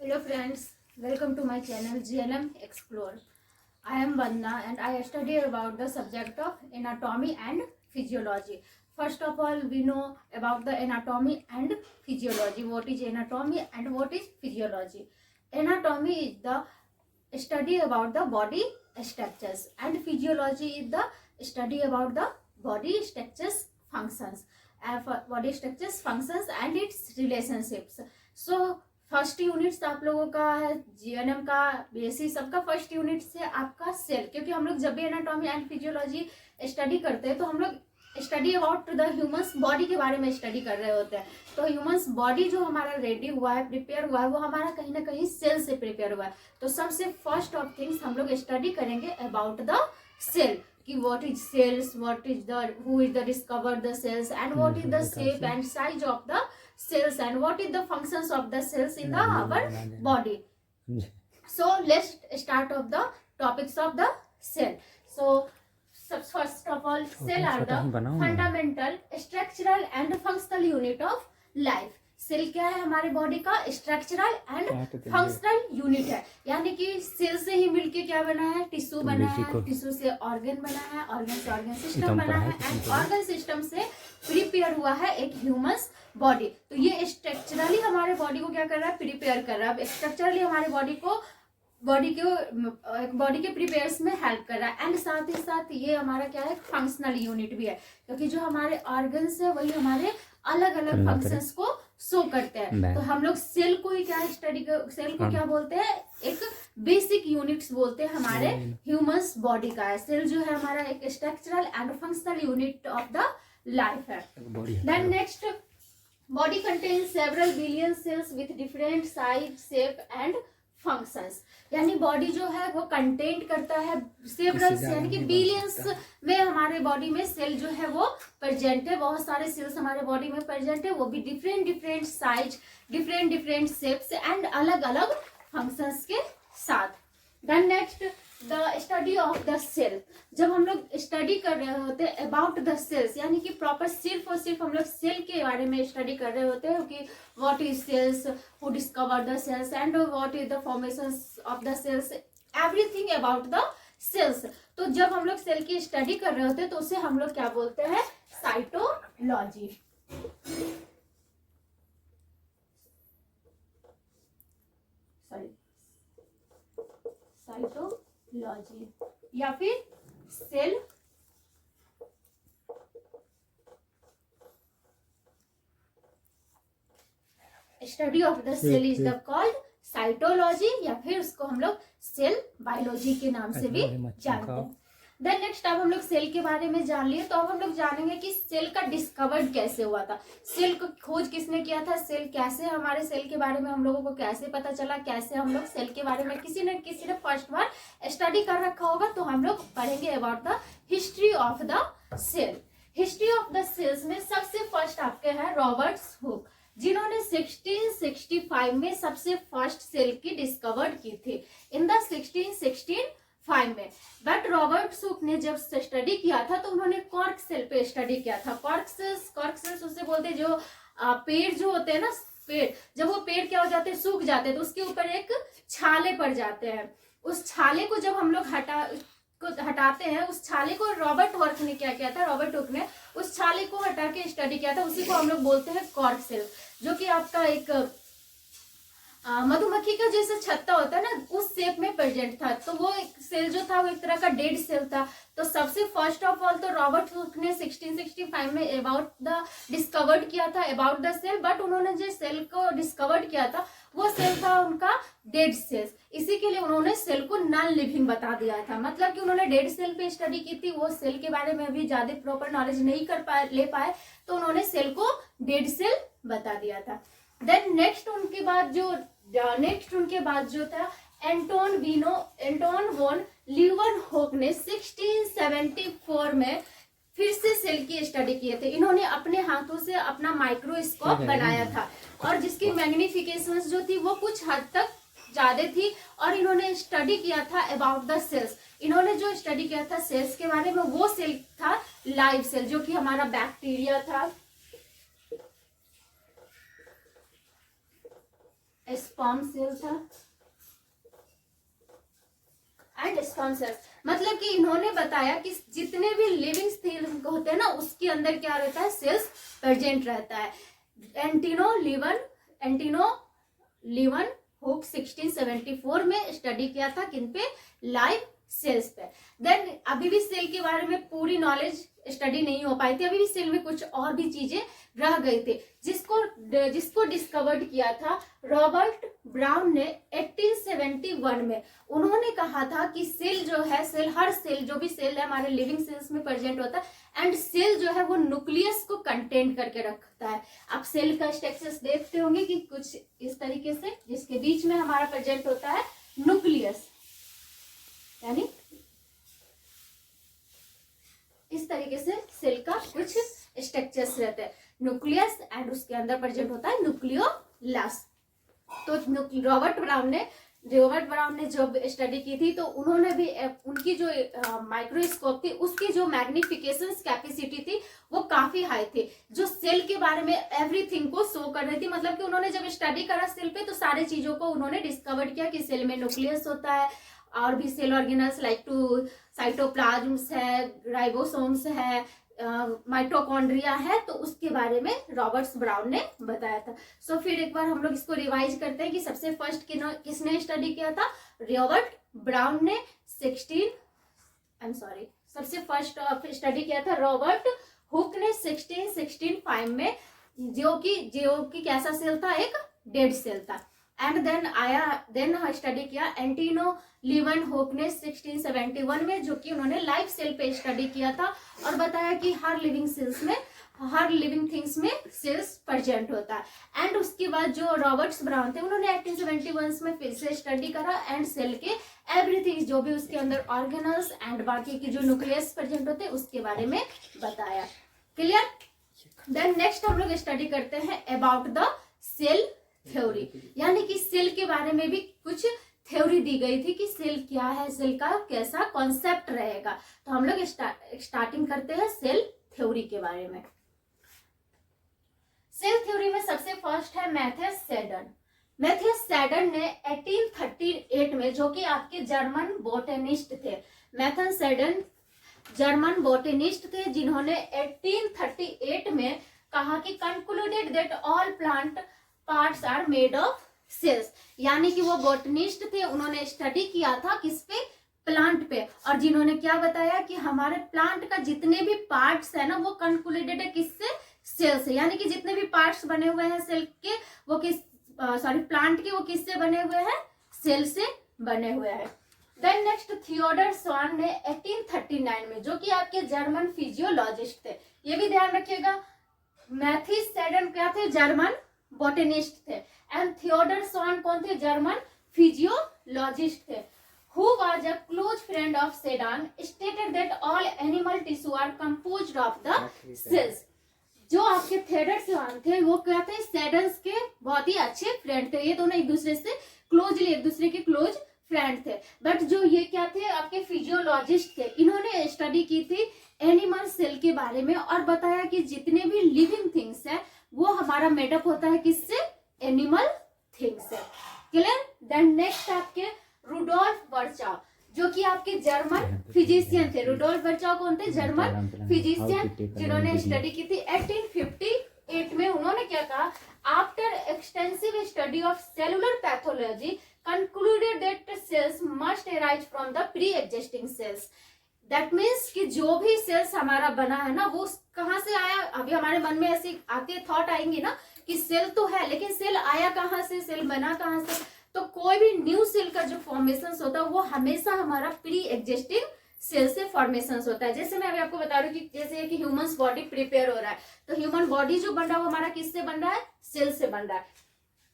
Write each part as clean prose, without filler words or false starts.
Hello friends, welcome to my channel GNM Explore. I am Vandana and I study about the subject of anatomy and physiology. First of all, we know about the anatomy and physiology. What is anatomy and what is physiology? Anatomy is the study about the body structures and physiology is the study about the body structures functions. Body structures functions and its relationships. So first units आप लोगों का है GNM का basic सबका first unit से आपका cell, क्योंकि हम लोग जब भी एनाटॉमी एंड फिजियोलॉजी स्टडी करते हैं तो हम लोग study about the humans body के बारे में स्टडी कर रहे होते हैं। तो ह्यूमंस बॉडी जो हमारा रेडी हुआ है, प्रिपेयर हुआ है, वो हमारा कहीं ना कहीं सेल से प्रिपेयर हुआ है। तो सबसे फर्स्ट ऑफ थिंग्स हम लोग स्टडी करेंगे अबाउट द सेल कि what is cells, what is the who is the discover the cells and what is the shape and size of the cells and what is the functions of the cells in the our body. So let's start of the topics of the cell. So first of all, cell are the fundamental structural and functional unit of life. Cell क्या है हमारे body का? Structural and functional unit है, यानी कि cell से ही मिलके क्या बना है? टिश्यू बना है, टिश्यू से ऑर्गन बना है, ऑर्गन से ऑर्गन सिस्टम बना है एंड ऑर्गन सिस्टम से प्रिपेयर हुआ है एक ह्यूमंस बॉडी। तो ये स्ट्रक्चरली हमारे बॉडी को क्या कर रहा है? प्रिपेयर कर रहा है। अब स्ट्रक्चरली हमारे बॉडी के प्रिपेयर्स में हेल्प कर रहा है एंड साथ ही साथ ये हमारा क्या है? फंक्शनल यूनिट भी है, क्योंकि जो हमारे ऑर्गन्स है वही हमारे अलग अलग फंक्शंस को शो करते हैं। तो हम लोग सेल को ही क्या सेल को क्या बोलते हैं? एक बेसिक यूनिट्स बोलते हैं हमारे ह्यूमंस बॉडी का है। सेल जो है हमारा एक structural and functional unit of the life है। Then next, body contains several billion cells with different size, shape and functions. यानी बॉडी जो है वो कंटेंट करता है सेवरल, यानी कि बिलियंस में हमारे बॉडी में सेल जो है वो प्रेजेंट है। बहुत सारे सेल्स हमारे बॉडी में प्रेजेंट है, वो भी different size, different shapes and अलग अलग फंक्शंस के साथ। Then next, the study of the cell. जब हम लोग स्टडी कर रहे होते हैं अबाउट द सेल्स, यानी कि प्रॉपर सिर्फ और सिर्फ हम लोग सेल के बारे में स्टडी कर रहे होते हैं कि what is cells, who discover the cells and what is the formations of the cells, everything about the cells. तो जब हम लोग सेल की स्टडी कर रहे होते हैं तो उसे हम लोग क्या बोलते हैं? साइटोलॉजी। साइटोलॉजी या फिर cell study of the cell is the called cytology, या फिर उसको हम लोग सेल बायोलॉजी के नाम से भी जानते हैं। देन नेक्स्ट, अब हम लोग सेल के बारे में जान लिए, तो अब हम लोग जानेंगे कि सेल का डिस्कवर्ड कैसे हुआ था, सेल को खोज किसने किया था, सेल कैसे, हमारे सेल के बारे में हम लोगों को कैसे पता चला, कैसे हम लोग सेल के बारे में किसी ने फर्स्ट बार स्टडी कर रखा होगा। तो हम लोग पढ़ेंगे about the history of the cell. History of the cells में सबसे फर्स्ट आपके है रॉबर्ट्स हुक, जिन्होंने 1665 में सबसे फर्स्ट सेल की डिस्कवर्ड की थी इन द 1665 में। बट रॉबर्ट हुक ने जब स्टडी किया था तो उन्होंने कॉर्क सेल पे स्टडी किया था। कॉर्क सेल्स उससे बोलते हैं जो पेड़ जो होते हैं ना, पेड़ जब वो पेड़ क्या हो जाते हैं? सूख जाते हैं, तो उसके ऊपर एक छाले पड़ जाते हैं। उस छाले को जब हम लोग हटाते हैं, उस छाले को रॉबर्ट हुक ने क्या किया था? रॉबर्ट हुक ने उस छाले को हटा के स्टडी किया था। उसी को हम लोग बोलते हैं कॉर्क सेल, जो कि आपका एक मधुमक्खी का जैसे छत्ता होता है ना, उस शेप में प्रेजेंट था। तो वो एक सेल जो था वो एक तरह का डेड सेल था। तो सबसे फर्स्ट ऑफ ऑल तो रॉबर्ट हुक ने 1665 में अबाउट द डिस्कवर्ड किया था अबाउट द सेल, बट उन्होंने जो सेल को डिस्कवर्ड किया था वो सेल था उनका डेड सेल्स। इसी के लिए उन्होंने सेल को नॉन लिविंग बता दिया था, मतलब कि उन्होंने डेड सेल पे स्टडी की थी, वो सेल के बारे में अभी ज्यादा प्रॉपर नॉलेज नहीं ले पाए, तो उन्होंने सेल को डेड सेल बता दिया था। देन नेक्स्ट उनके बाद जो था एंटोन वॉन लीeuwenhoek ने 1674 में फिर से सेल की स्टडी किए थे। इन्होंने अपने हाथों से अपना माइक्रोस्कोप बनाया था और जिसकी मैग्निफिकेशंस जो थी वो कुछ हद तक ज्यादा थी, और इन्होंने स्टडी किया था अबाउट द सेल्स। इन्होंने जो स्टडी किया था सेल्स के बारे में वो सेल था लाइव सेल, जो कि हमारा बैक्टीरिया था, स्पर्म सेल था एंड स्पर्म सेल्स। मतलब कि इन्होंने बताया कि जितने भी लिविंग सेल होते हैं ना उसके अंदर क्या रहता है, सेल्स प्रेजेंट रहता है। एंटिनो लीवन हुक 1674 में स्टडी किया था किन पे, लाइव सेल्स पे। देन अभी भी सेल के बारे में पूरी नॉलेज स्टडी नहीं हो पाई थी, अभी भी सेल में कुछ और भी चीजें रह गई थी, जिसको डिस्कवर्ड किया था रॉबर्ट ब्राउन ने 1871 में। उन्होंने कहा था कि सेल जो है, हर सेल, जो भी सेल है हमारे लिविंग सेल्स में प्रेजेंट होता है, एंड सेल जो है वो न्यूक्लियस को कंटेन करके रखता है। आप सेल का स्ट्रक्चर देखते होंगे कि कुछ इस तरीके से, जिसके बीच में हमारा प्रेजेंट होता है न्यूक्लियस, यानी इस तरीके से सेल का कुछ स्ट्रक्चर्स रहते हैं, न्यूक्लियस एंड उसके अंदर प्रेजेंट होता है न्यूक्लियोलस। तो रॉबर्ट ब्राउन ने जब स्टडी की थी तो उन्होंने भी उनकी जो माइक्रोस्कोप थी उसकी जो मैग्निफिकेशन कैपेसिटी थी वो काफी हाई थी, जो सेल के बारे में एवरीथिंग को शो कर रही थी। मतलब कि उन्होंने जब स्टडी करा सेल पे तो सारी चीजों को उन्होंने डिस्कवर किया कि सेल में न्यूक्लियस होता है, और भी सेल ऑर्गेनल्स लाइक टू साइटोप्लाज्म्स है, राइबोसोम्स है, माइटोकॉन्ड्रिया है, तो उसके बारे में रॉबर्ट ब्राउन ने बताया था। सो फिर एक बार हम लोग इसको रिवाइज करते हैं कि सबसे फर्स्ट किसने स्टडी किया था, रॉबर्ट ब्राउन ने सबसे फर्स्ट स्टडी किया था रॉबर्ट हुक ने 1665 में, जो कि कैसा सेल था, एक डेड सेल था। एंड देन स्टडी किया एंटिनो लीवन हुक ने 1671 में, जो कि उन्होंने लाइव सेल पे स्टडी किया था और बताया कि हर लिविंग थिंग्स में सेल्स प्रेजेंट होता है। एंड उसके बाद जो रॉबर्ट्स ब्राउन थे उन्होंने 1871 में फिर से स्टडी करा एंड सेल के एवरीथिंग, जो भी उसके अंदर ऑर्गेनल्स एंड बाकी की जो न्यूक्लियस प्रेजेंट होते हैं उसके बारे में बताया। क्लियर? देन नेक्स्ट हम लोग स्टडी करते हैं अबाउट द सेल थ्योरी, यानी कि सेल के बारे में भी कुछ थ्योरी दी गई थी कि सेल क्या है, सेल का कैसा कॉन्सेप्ट रहेगा। तो हम लोग स्टार्टिंग करते हैं सेल थ्योरी के बारे में। सेल थ्योरी में सबसे फर्स्ट है मैथियस सैडन ने 1838 में, जो कि आपके जर्मन बोटेनिस्ट थे, मैथियस सैडन जर्मन बोटेनिस्ट थे, जिन्होंने 1838 में कहा कि concluded that all plant parts are made of cells, यानी कि वो बोटनिस्ट थे, उन्होंने स्टडी किया था किस पे, प्लांट पे, और जिन्होंने क्या बताया कि हमारे प्लांट का जितने भी पार्ट्स है ना वो कंक्लूडेड है किससे, सेल से, यानी कि जितने भी पार्ट्स बने हुए हैं सेल के वो प्लांट के वो किससे बने हुए हैं, सेल से बने हुए हैं। देन नेक्स्ट थियोडर स्वान ने 1839 में, जो कि आपके जर्मन फिजियोलॉजिस्ट थे, ये भी ध्यान रखिएगा, मैथियस सैडन क्या थे, जर्मन बोटेनिस्ट थे, एंड थियोडर स्वान कौन थे, जर्मन फिजियोलॉजिस्ट थे, who was a close friend of Sedan, stated that all animal tissue are composed of the cells। जो आपके थियोडर स्वान थे वो क्या थे, सेडन्स के बहुत ही अच्छे फ्रेंड थे, ये दोनों एक दूसरे के क्लोज फ्रेंड थे। बट जो ये क्या थे, आपके फिजियोलॉजिस्ट थे, इन्होंने स्टडी की थी एनिमल सेल के बारे में और बताया कि जितने भी लिविंग थिंग्स है वो हमारा मेडअप होता है किससे, एनिमल थिंग्स से। क्लियर? देन नेक्स्ट आपके रुडोल्फ वर्चाव, जो कि आपके जर्मन फिजिशियन थे। रुडोल्फ वर्चाव कौन थे, जर्मन फिजिशियन, जिन्होंने स्टडी की थी 1858 में। उन्होंने क्या कहा, after extensive study of cellular pathology concluded that cells must arise from the pre existing cells. That means कि जो भी सेल्स हमारा बना है ना वो कहाँ से आया। अभी हमारे मन में ऐसी आते थॉट आएंगी ना कि सेल तो है, लेकिन सेल आया कहाँ से, सेल बना कहाँ से। तो कोई भी न्यू सेल का जो फॉर्मेशन होता है वो हमेशा हमारा प्री एग्जिस्टिंग सेल से फॉर्मेशन होता है। जैसे मैं अभी आपको बता रही हूँ कि जैसे कि ह्यूमन बॉडी प्रिपेयर हो रहा है, तो ह्यूमन बॉडी जो बन रहा है वो हमारा किससे बन रहा है, सेल से बन रहा है।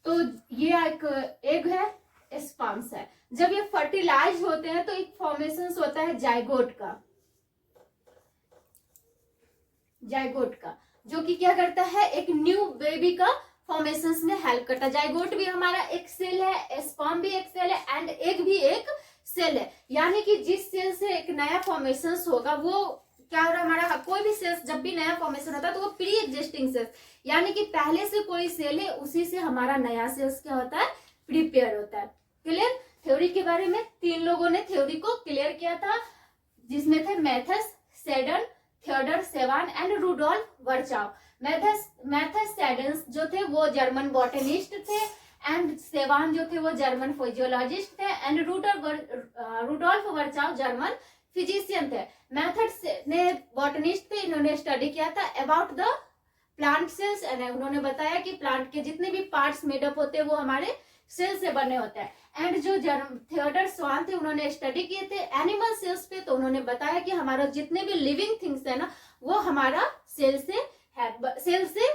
तो ये एक एग है, स्पर्म्स है, जब ये फर्टिलाइज होते हैं तो एक फॉर्मेशन होता है जाइगोट का, जो कि क्या करता है, एक न्यू बेबी का फॉर्मेशन में हेल्प करता है। जाइगोट भी हमारा एक सेल है, स्पर्म भी एक सेल है, एंड एग भी एक सेल है। यानी कि जिस सेल से एक नया फॉर्मेशन होगा वो क्या हो रहा है, हमारा कोई भी सेल्स जब भी नया फॉर्मेशन होता है तो वो प्री एग्जिस्टिंग सेल्स, यानी कि पहले से कोई सेल है उसी से हमारा नया सेल्स क्या होता है, प्रिपेयर होता है। क्लियर? थ्योरी के बारे में 3 लोगों ने थ्योरी को क्लियर किया था, जिसमें थे Matthias Schleiden, Theodor Schwann and Rudolf Virchow. Matthias Schleiden जो थे वो जर्मन बॉटनिस्ट थे, एंड सेवान जो थे वो जर्मन फिजियोलॉजिस्ट थे, and Rudolf Virchow German physician थे। मैथड्स ने बॉटनिस्ट थे, इन्होंने स्टडी किया था about the plant cells, and उन्होंने बताया कि प्लांट के जितने भी पार्ट्स मेडअप होते हैं वो हमारे सेल से बने होते हैं। एंड जो थियोडर स्वान थे उन्होंने स्टडी किए थे एनिमल सेल्स पे, तो उन्होंने बताया कि हमारा जितने भी लिविंग थिंग्स है ना वो हमारा सेल से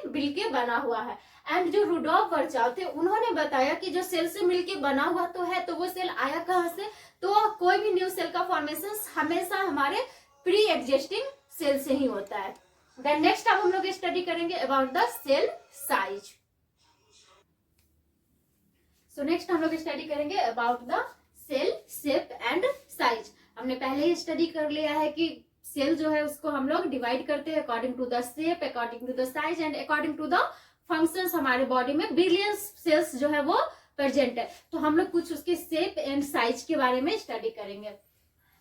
मिलके बना हुआ है। एंड जो रुडोल्फ वर्चाव थे उन्होंने बताया कि जो सेल से मिलके बना हुआ तो है, तो वो सेल आया कहाँ से, तो कोई भी न्यू सेल का फॉर्मेशन हमेशा हमारे प्री एग्जिस्टिंग सेल से ही होता है। देन नेक्स्ट अब हम लोग स्टडी करेंगे about the cell size. So next हम लोग स्टडी करेंगे about the cell shape and size. हमने पहले ही स्टडी कर लिया है कि सेल जो है उसको हम लोग डिवाइड करते हैं according to the shape, according to the size and according to the functions. हमारे बॉडी में बिलियंस सेल्स जो है वो प्रेजेंट है, तो हम लोग कुछ उसके शेप एंड साइज के बारे में स्टडी करेंगे।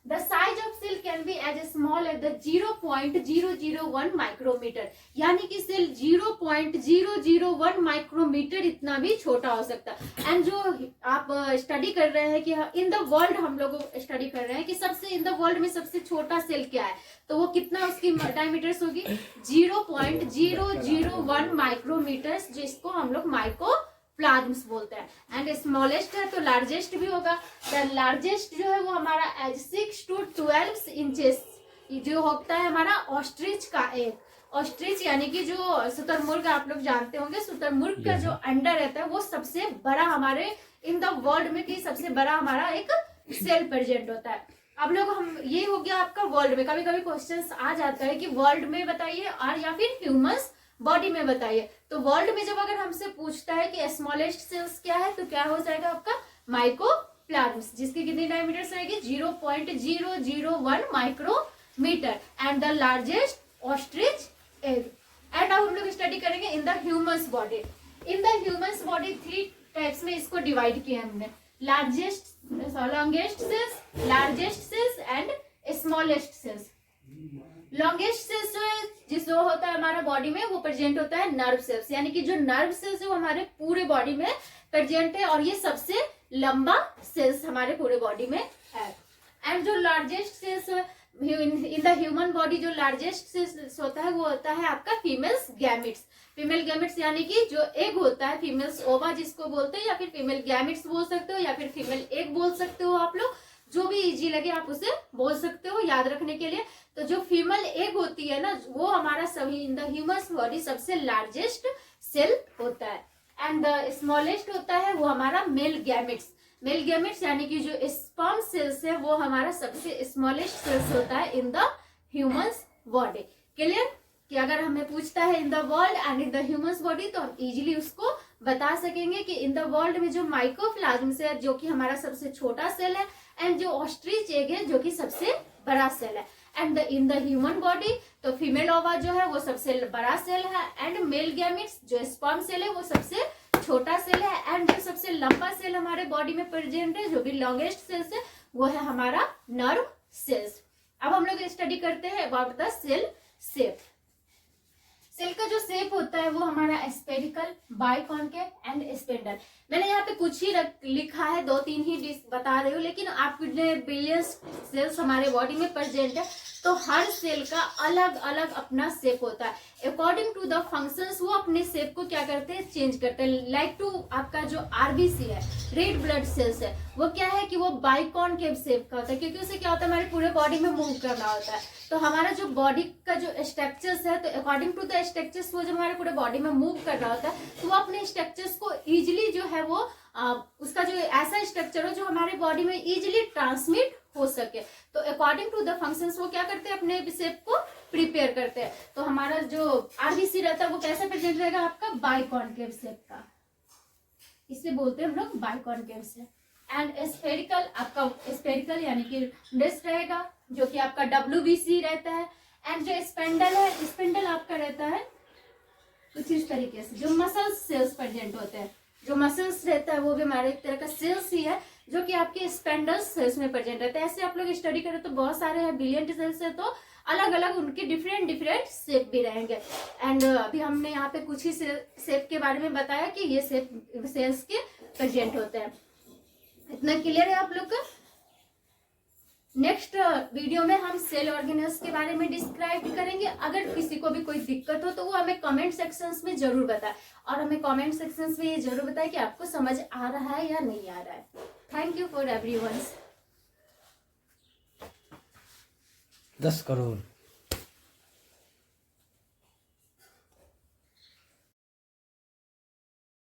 The size of cell can be as small as the 0.001 micrometer, यानी कि सेल 0.001 माइक्रोमीटर इतना भी छोटा हो सकता है। एंड जो आप स्टडी कर रहे हैं कि इन द वर्ल्ड, हम लोग स्टडी कर रहे हैं कि सबसे इन द वर्ल्ड में सबसे छोटा सेल क्या है, तो वो कितना उसकी डायमीटर्स होगी 0.001 माइक्रोमीटर्स, जिसको हम लोग माइक्रोप्लाज्म्स बोलते हैं। एंड स्मॉलेस्ट है तो लार्जेस्ट भी होगा। द लार्जेस्ट जो है वो हमारा एज 6 to 12 इंचेस जो होता है हमारा ऑस्ट्रिच का एक। ऑस्ट्रिच यानी कि जो शुतुरमुर्ग, आप लोग जानते होंगे शुतुरमुर्ग का जो अंडा रहता है वो सबसे बड़ा हमारे इन द वर्ल्ड में की सबसे बड़ा हमारा एक सेल प्रेजेंट होता है। अब लोग हम ये हो गया आपका वर्ल्ड में, कभी कभी क्वेश्चंस आ जाता है कि वर्ल्ड में बताइए और या फिर ह्यूमंस बॉडी में बताइए। तो वर्ल्ड में जब अगर हमसे पूछता है कि स्मॉलेस्ट सेल्स क्या है, तो क्या हो जाएगा आपका माइक्रोप्लाज्म्स, जिसकी कितनी डायमीटर्स रहेगी 0.001 micrometre, and the largest ostrich egg. एंड अब हम लोग स्टडी करेंगे in the humans body. In the humans body 3 types में इसको डिवाइड किया हमने, longest cells, largest cells and smallest cells. Longest cells जो है जिसको होता है हमारा बॉडी में वो प्रेजेंट होता है नर्व सेल्स, यानी कि जो नर्व सेल्स है वो हमारे पूरे बॉडी में प्रेजेंट है, और ये सबसे लंबा सेल्स हमारे पूरे बॉडी में है। एंड जो largest cells in the human body, जो लार्जेस्ट सेल्स होता है वो होता है आपका फीमेल्स गैमिट्स। फीमेल गैमिट्स यानी कि जो एग होता है, फीमेल्स ओवा जिसको बोलते हैं, या फिर फीमेल गैमिट्स बोल सकते हो, या फिर फीमेल एग बोल सकते हो, आप लोग जो भी इजी लगे आप उसे बोल सकते हो याद रखने के लिए। तो जो फीमेल एग होती है ना वो हमारा सभी इन द ह्यूमन बॉडी सबसे लार्जेस्ट सेल होता है। एंड द स्मॉलेस्ट होता है वो हमारा मेल गैमिट्स। मेल गैमिट्स यानी कि जो स्पर्म सेल्स है वो हमारा सबसे स्मॉलेस्ट सेल्स होता है इन द ह्यूमंस बॉडी। क्लियर? कि अगर हमें पूछता है in the world and in the humans body, तो हम इजीली उसको बता सकेंगे कि इन द वर्ल्ड में जो माइक्रोप्लाज्म्स है जो कि हमारा सबसे छोटा सेल है, एंड जो ऑस्ट्रिच एग है जो कि सबसे बड़ा सेल है। And in the human body तो फीमेल ओवा जो है वो सबसे बड़ा सेल है, एंड मेल गैमिट्स जो स्पर्म सेल है वो सबसे छोटा सेल है, एंड जो सबसे लंबा सेल हमारे बॉडी में प्रेजेंट है जो भी लॉन्गेस्ट सेल्स है वो है हमारा नर्व सेल्स। अब हम लोग स्टडी करते हैं about the cell shape. Cell का जो शेप होता है वो हमारा स्फेरिकल, बाइकॉन्केव एंड स्पिंडल। मैंने यहाँ पे कुछ ही लिखा है, 2-3 ही बता रही हूँ, लेकिन आपने बिलियंस सेल्स हमारे बॉडी में प्रेजेंट है, तो हर सेल का अलग अलग अपना शेप होता है। अकॉर्डिंग टू द फंक्शंस वो अपने शेप को क्या करते हैं, चेंज करते हैं। लाइक टू आपका जो आरबीसी है, रेड ब्लड सेल्स है, वो क्या है कि वो बाइकॉन्केव शेप का होता है, क्योंकि उसे क्या होता है हमारी पूरे बॉडी में मूव करना होता है। तो हमारा जो बॉडी का जो स्ट्रक्चर्स है, तो अकॉर्डिंग टू द स्ट्रक्चर्स वो जब हमारे पूरे बॉडी में मूव कर रहा होता है तो वो अपने स्ट्रक्चर्स को इजिली जो है वो उसका जो ऐसा स्ट्रक्चर हो जो हमारे बॉडी में इजिली ट्रांसमिट हो सके। तो अकॉर्डिंग टू द फंक्शंस वो क्या करते हैं, अपने शेप को प्रिपेयर करते हैं। तो हमारा जो आरबीसी रहता है वो कैसे प्रेजेंट रहेगा आपका, बाइकॉन्केव शेप का, इसे बोलते हैं हम लोग बाइकॉन्केव शेप। एंड स्फेरिकल, आपका स्फेरिकल यानी कि डिस्क रहेगा जो कि आपका WBC रहता है। एंड जो स्पेंडल है, स्पेंडल आपका रहता है कुछ इस तरीके से, जो मसल सेल्स प्रेजेंट होते हैं जो मसल्स रहता है वो भी हमारे एक तरह का सेल्स ही है, जो कि आपके स्पेंडल्स सेल्स में प्रेजेंट रहते हैं। ऐसे आप लोग स्टडी करें तो बहुत सारे हैं, बिलियन सेल्स है, तो अलग अलग उनके डिफरेंट डिफरेंट शेप भी रहेंगे। एंड अभी हमने यहाँ पे कुछ ही शेप के बारे में बताया कि ये शेप सेल्स के प्रेजेंट होते हैं। इतना क्लियर है आप लोग का? नेक्स्ट वीडियो में हम सेल ऑर्गेनेल्स के बारे में डिस्क्राइब करेंगे। अगर किसी को भी कोई दिक्कत हो तो वो हमें कमेंट सेक्शंस में जरूर बताएं, और हमें कमेंट सेक्शंस में ये जरूर बताएं कि आपको समझ आ रहा है या नहीं आ रहा है। Thank you for everyone. 10 crore